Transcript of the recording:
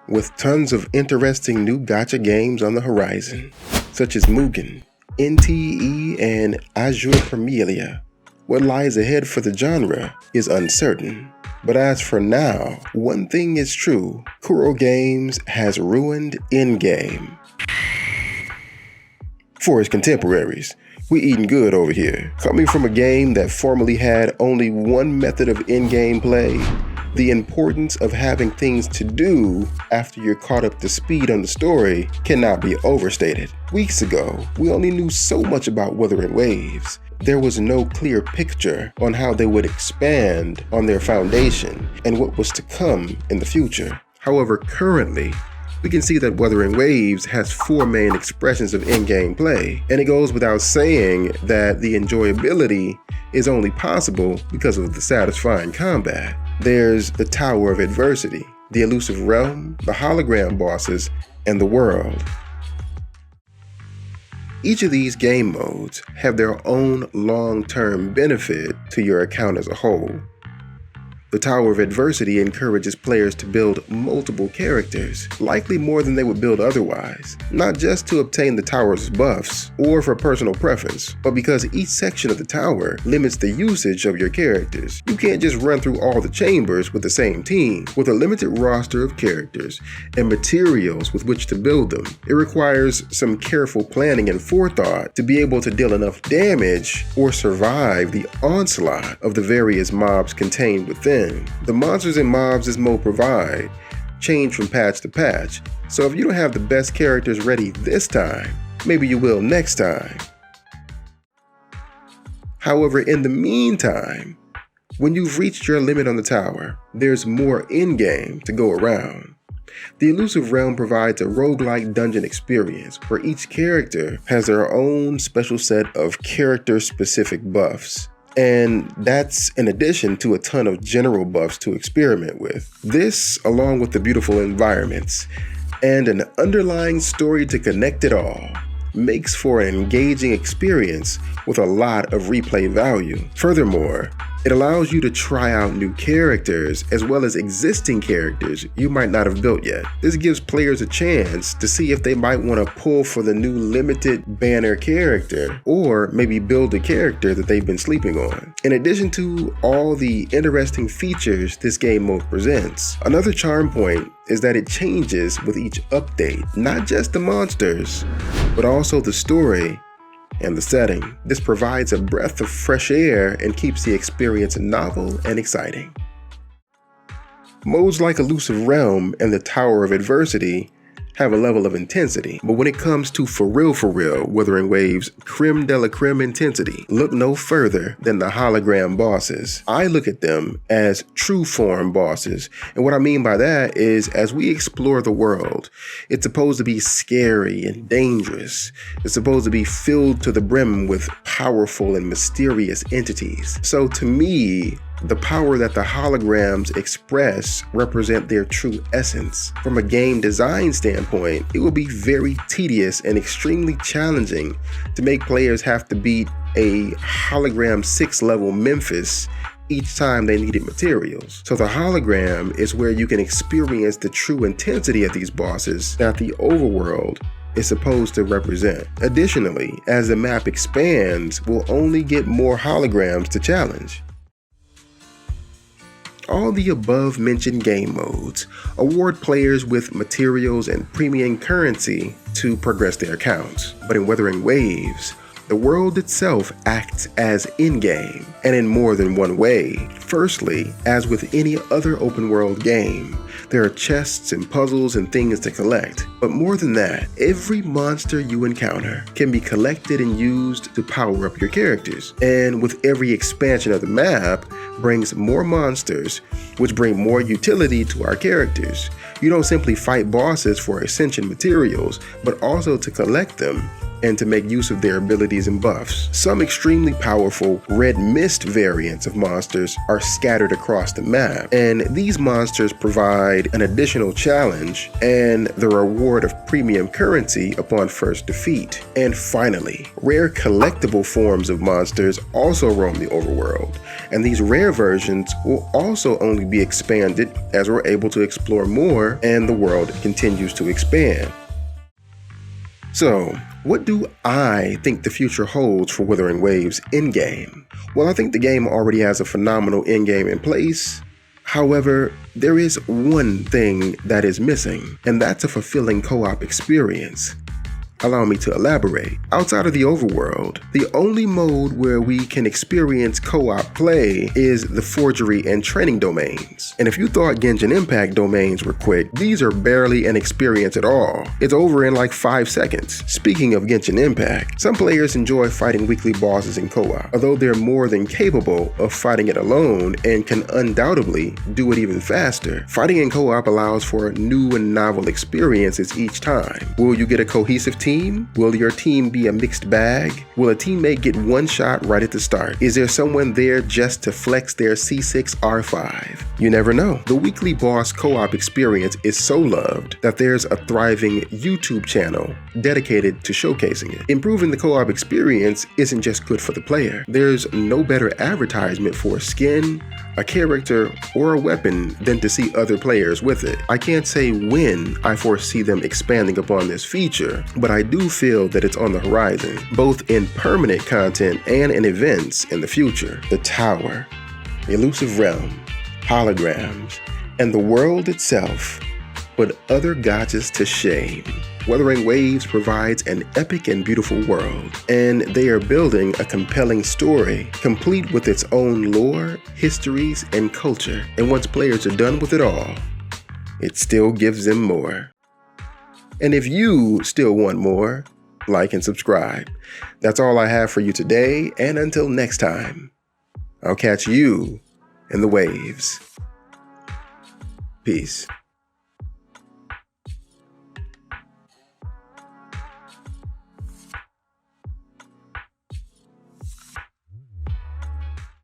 with tons of interesting new gacha games on the horizon, such as Mugen, NTE, and Azure Premilia. What lies ahead for the genre is uncertain. But as for now, one thing is true: Kuro Games has ruined Endgame. For his contemporaries, we eating good over here. Coming from a game that formerly had only one method of in-game play, the importance of having things to do after you're caught up to speed on the story cannot be overstated. Weeks ago, we only knew so much about Wuthering Waves. There was no clear picture on how they would expand on their foundation and what was to come in the future. However, currently, we can see that Wuthering Waves has 4 main expressions of in-game play, and it goes without saying that the enjoyability is only possible because of the satisfying combat. There's the Tower of Adversity, the Illusive Realm, the Hologram bosses, and the world. Each of these game modes have their own long-term benefit to your account as a whole. The Tower of Adversity encourages players to build multiple characters, likely more than they would build otherwise, not just to obtain the tower's buffs or for personal preference, but because each section of the tower limits the usage of your characters. You can't just run through all the chambers with the same team. With a limited roster of characters and materials with which to build them, it requires some careful planning and forethought to be able to deal enough damage or survive the onslaught of the various mobs contained within. The monsters and mobs this mode provide change from patch to patch, so if you don't have the best characters ready this time, maybe you will next time. However, in the meantime, when you've reached your limit on the tower, there's more in-game to go around. The Illusive Realm provides a roguelike dungeon experience where each character has their own special set of character-specific buffs. And that's in addition to a ton of general buffs to experiment with. This, along with the beautiful environments and an underlying story to connect it all, makes for an engaging experience with a lot of replay value. Furthermore, it allows you to try out new characters as well as existing characters you might not have built yet. This gives players a chance to see if they might want to pull for the new limited banner character or maybe build a character that they've been sleeping on. In addition to all the interesting features this game mode presents, another charm point is that it changes with each update, not just the monsters, but also the story and the setting. This provides a breath of fresh air and keeps the experience novel and exciting. Modes like Illusive Realm and the Tower of Adversity have a level of intensity, but when it comes to for real Wuthering Waves creme de la creme intensity, look no further than the hologram bosses. I look at them as true form bosses, and what I mean by that is as we explore the world, it's supposed to be scary and dangerous. It's supposed to be filled to the brim with powerful and mysterious entities. So to me, the power that the holograms express represent their true essence. From a game design standpoint, it will be very tedious and extremely challenging to make players have to beat a hologram 6 level Memphis each time they needed materials. So the hologram is where you can experience the true intensity of these bosses that the overworld is supposed to represent. Additionally, as the map expands, we'll only get more holograms to challenge. All the above mentioned game modes award players with materials and premium currency to progress their accounts. But in Wuthering Waves, the world itself acts as in-game, and in more than one way. Firstly, as with any other open world game, there are chests and puzzles and things to collect. But more than that, every monster you encounter can be collected and used to power up your characters. And with every expansion of the map brings more monsters, which bring more utility to our characters. You don't simply fight bosses for ascension materials, but also to collect them and to make use of their abilities and buffs. Some extremely powerful red mist variants of monsters are scattered across the map, and these monsters provide an additional challenge and the reward of premium currency upon first defeat. And finally, rare collectible forms of monsters also roam the overworld, and these rare versions will also only be expanded as we're able to explore more and the world continues to expand. So, what do I think the future holds for Wuthering Waves Endgame? Well, I think the game already has a phenomenal endgame in place. However, there is one thing that is missing, and that's a fulfilling co-op experience. Allow me to elaborate. Outside of the overworld, the only mode where we can experience co-op play is the forgery and training domains. And if you thought Genshin Impact domains were quick, these are barely an experience at all. It's over in like 5 seconds. Speaking of Genshin Impact, some players enjoy fighting weekly bosses in co-op, although they're more than capable of fighting it alone and can undoubtedly do it even faster. Fighting in co-op allows for new and novel experiences each time. Will you get a cohesive team? Will your team be a mixed bag? Will a teammate get one shot right at the start? Is there someone there just to flex their C6R5? You never know. The weekly boss co-op experience is so loved that there's a thriving YouTube channel dedicated to showcasing it. Improving the co-op experience isn't just good for the player. There's no better advertisement for a skin, a character, or a weapon than to see other players with it. I can't say when I foresee them expanding upon this feature, but I do feel that it's on the horizon, both in permanent content and in events in the future. The Tower, Illusive Realm, Holograms, and the world itself put other Gachas to shame. Wuthering Waves provides an epic and beautiful world, and they are building a compelling story, complete with its own lore, histories, and culture. And once players are done with it all, it still gives them more. And if you still want more, like and subscribe. That's all I have for you today, and until next time, I'll catch you in the waves. Peace.